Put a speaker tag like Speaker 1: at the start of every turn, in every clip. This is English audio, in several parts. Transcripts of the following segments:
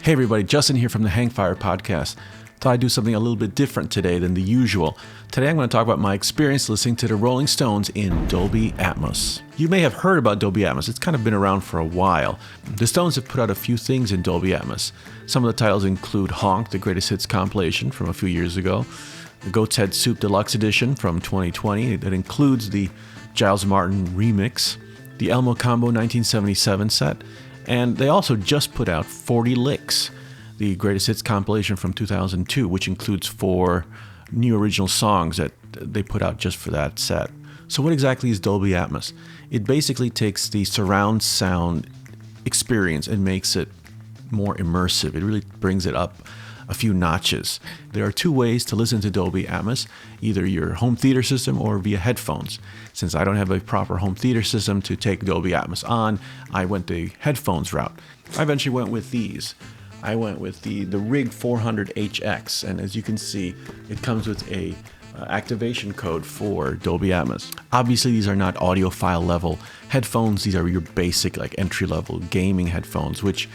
Speaker 1: Hey everybody, Justin here from the Hangfire Thought I'd do something a little bit different today than the usual. Today I'm going to talk about my experience listening to the Rolling Stones in Dolby Atmos. You may have heard about Dolby Atmos. It's kind of been around for a while. The Stones have put out a few things in Dolby Atmos. Some of the titles include Honk, the Greatest Hits compilation from a few years ago, the Goat's Head Soup Deluxe Edition from 2020 that includes the Giles Martin remix, the Elmo Combo 1977 set, and they also just put out 40 Licks, the Greatest Hits compilation from 2002, which includes 4 new original songs that they put out just for that set. So what exactly is Dolby Atmos? It basically takes the surround sound experience and makes it more immersive. It really brings it up a few notches. There are 2 ways to listen to Dolby Atmos, either your home theater system or via headphones. Since I don't have a proper home theater system to take Dolby Atmos on, I went the headphones route. I eventually went with these. I went with the Rig 400HX, and as you can see, it comes with a activation code for Dolby Atmos. Obviously, these are not audiophile level headphones. These are your basic, like entry-level gaming headphones, which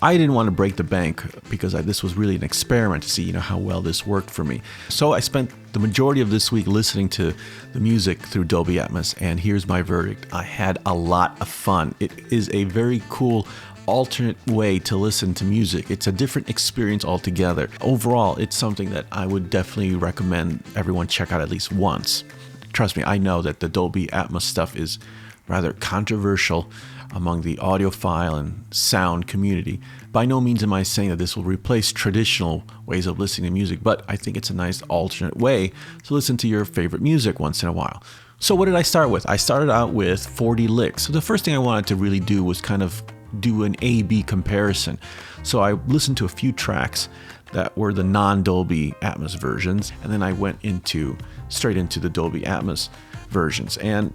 Speaker 1: I didn't want to break the bank because this was really an experiment to see, how well this worked for me. So I spent the majority of this week listening to the music through Dolby Atmos, and here's my verdict. I had a lot of fun. It is a very cool alternate way to listen to music. It's a different experience altogether. Overall, it's something that I would definitely recommend everyone check out at least once. Trust me, I know that the Dolby Atmos stuff is rather controversial among the audiophile and sound community. By no means am I saying that this will replace traditional ways of listening to music, but I think it's a nice alternate way to listen to your favorite music once in a while. So what did I start with? I started out with 40 Licks. So the first thing I wanted to really do was kind of do an A-B comparison. So I listened to a few tracks that were the non-Dolby Atmos versions, and then I went straight into the Dolby Atmos versions. And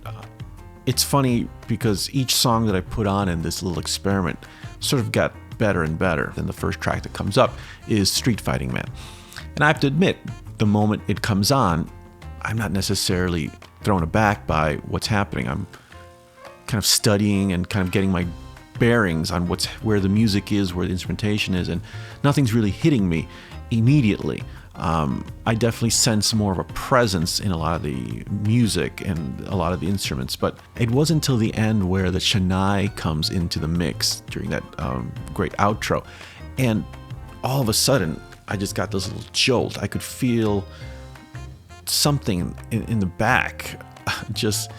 Speaker 1: it's funny because each song that I put on in this little experiment sort of got better and better. Then the first track that comes up is Street Fighting Man. And I have to admit, the moment it comes on, I'm not necessarily thrown aback by what's happening. I'm kind of studying and kind of getting my bearings on where the music is, where the instrumentation is, and nothing's really hitting me immediately. I definitely sense more of a presence in a lot of the music and a lot of the instruments, but it wasn't until the end where the Chennai comes into the mix during that great outro, and all of a sudden I just got this little jolt. I could feel something in the back just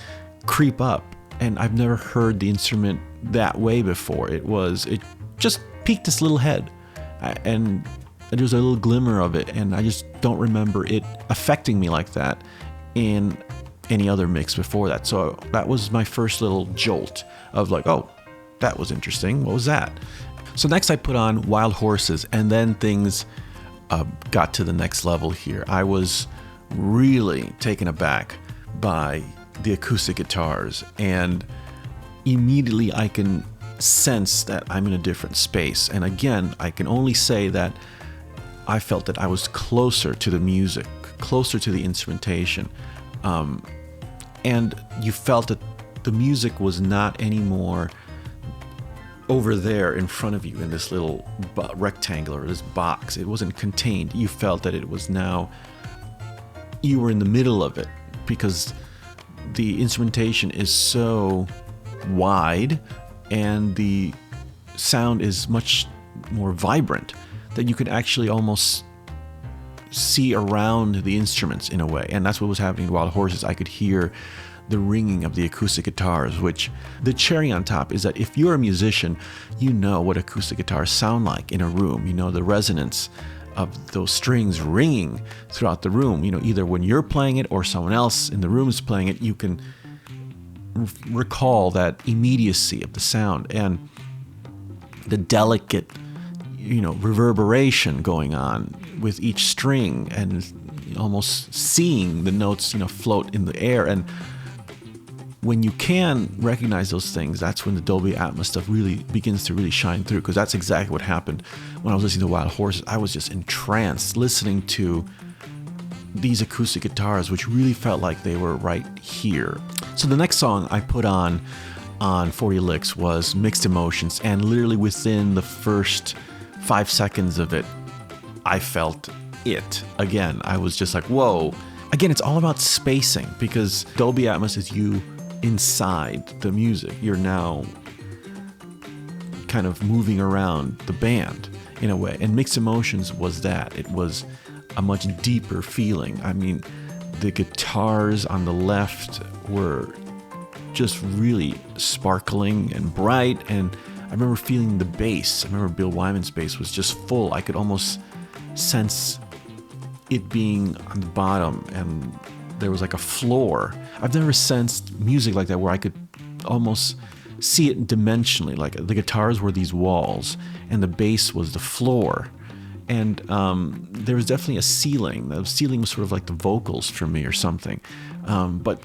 Speaker 1: creep up, and I've never heard the instrument that way before. It just peeked this little head, and there was a little glimmer of it, and I just don't remember it affecting me like that in any other mix before that. So that was my first little jolt of like, oh, that was interesting. What was that? So next I put on Wild Horses, and then things got to the next level here. I was really taken aback by the acoustic guitars, and immediately I can sense that I'm in a different space. And again, I can only say that I felt that I was closer to the music, closer to the instrumentation. And you felt that the music was not anymore over there in front of you in this little rectangle or this box. It wasn't contained. You felt that it was now, you were in the middle of it, because the instrumentation is so wide and the sound is much more vibrant that you could actually almost see around the instruments in a way. And that's what was happening to Wild Horses. I could hear the ringing of the acoustic guitars, which the cherry on top is that if you're a musician, you know what acoustic guitars sound like in a room. You know the resonance of those strings ringing throughout the room. Either when you're playing it or someone else in the room is playing it, you can recall that immediacy of the sound and the delicate reverberation going on with each string, and almost seeing the notes float in the air. And when you can recognize those things, that's when the Dolby Atmos stuff really begins to really shine through, because that's exactly what happened when I was listening to Wild Horses. I was just entranced listening to these acoustic guitars, which really felt like they were right here. So the next song I put on on 40 Licks was Mixed Emotions, and literally within the first 5 seconds of it, I felt it. Again, I was just like, whoa. Again, it's all about spacing, because Dolby Atmos is you inside the music. You're now kind of moving around the band in a way. And Mixed Emotions was that. It was a much deeper feeling. I mean, the guitars on the left were just really sparkling and bright, and I remember feeling the bass. I remember Bill Wyman's bass was just full. I could almost sense it being on the bottom, and there was like a floor. I've never sensed music like that where I could almost see it dimensionally. Like the guitars were these walls, and the bass was the floor. And there was definitely a ceiling. The ceiling was sort of like the vocals for me or something. But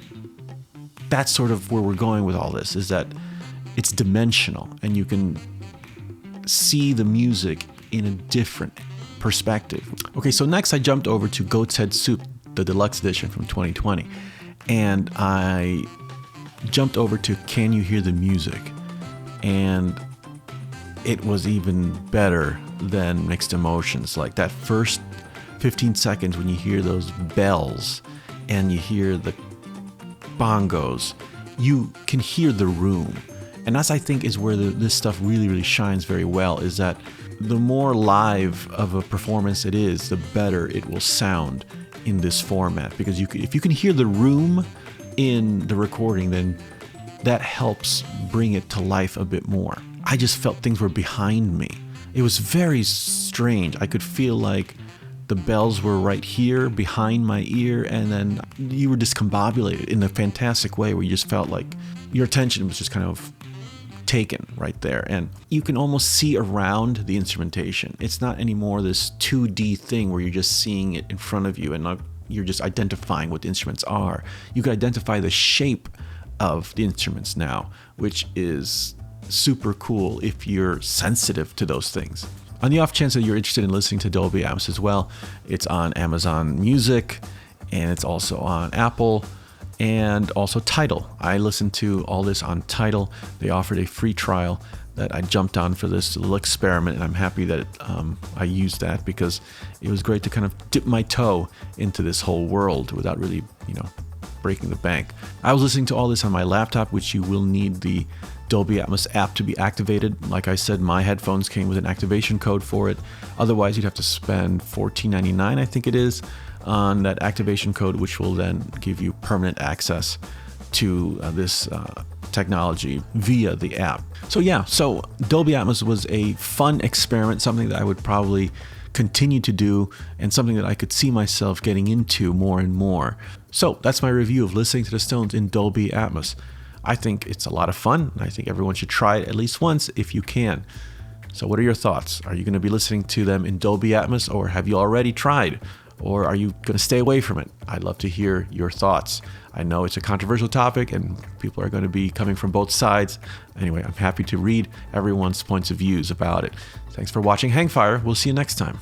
Speaker 1: that's sort of where we're going with all this, is that it's dimensional, and you can see the music in a different perspective. Okay, so next I jumped over to Goat's Head Soup, the deluxe edition from 2020. And I jumped over to Can You Hear the Music? And it was even better than Mixed Emotions. Like that first 15 seconds when you hear those bells and you hear the bongos, you can hear the room. And that's, I think, is where this stuff really, really shines very well, is that the more live of a performance it is, the better it will sound in this format. Because if you can hear the room in the recording, then that helps bring it to life a bit more. I just felt things were behind me. It was very strange. I could feel like the bells were right here behind my ear, and then you were discombobulated in a fantastic way where you just felt like your attention was just kind of taken right there. And you can almost see around the instrumentation. It's not anymore this 2D thing where you're just seeing it in front of you and you're just identifying what the instruments are. You can identify the shape of the instruments now, which is super cool if you're sensitive to those things. On the off chance that you're interested in listening to Dolby Atmos as well, it's on Amazon Music, and it's also on Apple, and also Tidal. I listened to all this on Tidal. They offered a free trial that I jumped on for this little experiment, and I'm happy that I used that, because it was great to kind of dip my toe into this whole world without really, breaking the bank. I was listening to all this on my laptop, which you will need the Dolby Atmos app to be activated. Like I said, my headphones came with an activation code for it. Otherwise, you'd have to spend $14.99, I think it is, on that activation code, which will then give you permanent access to this technology via the app. So Dolby Atmos was a fun experiment, something that I would probably continue to do, and something that I could see myself getting into more and more. So that's my review of listening to the Stones in Dolby Atmos. I think it's a lot of fun, and I think everyone should try it at least once if you can. So what are your thoughts? Are you going to be listening to them in Dolby Atmos, or have you already tried? Or are you going to stay away from it? I'd love to hear your thoughts. I know it's a controversial topic, and people are going to be coming from both sides. Anyway, I'm happy to read everyone's points of views about it. Thanks for watching Hangfire. We'll see you next time.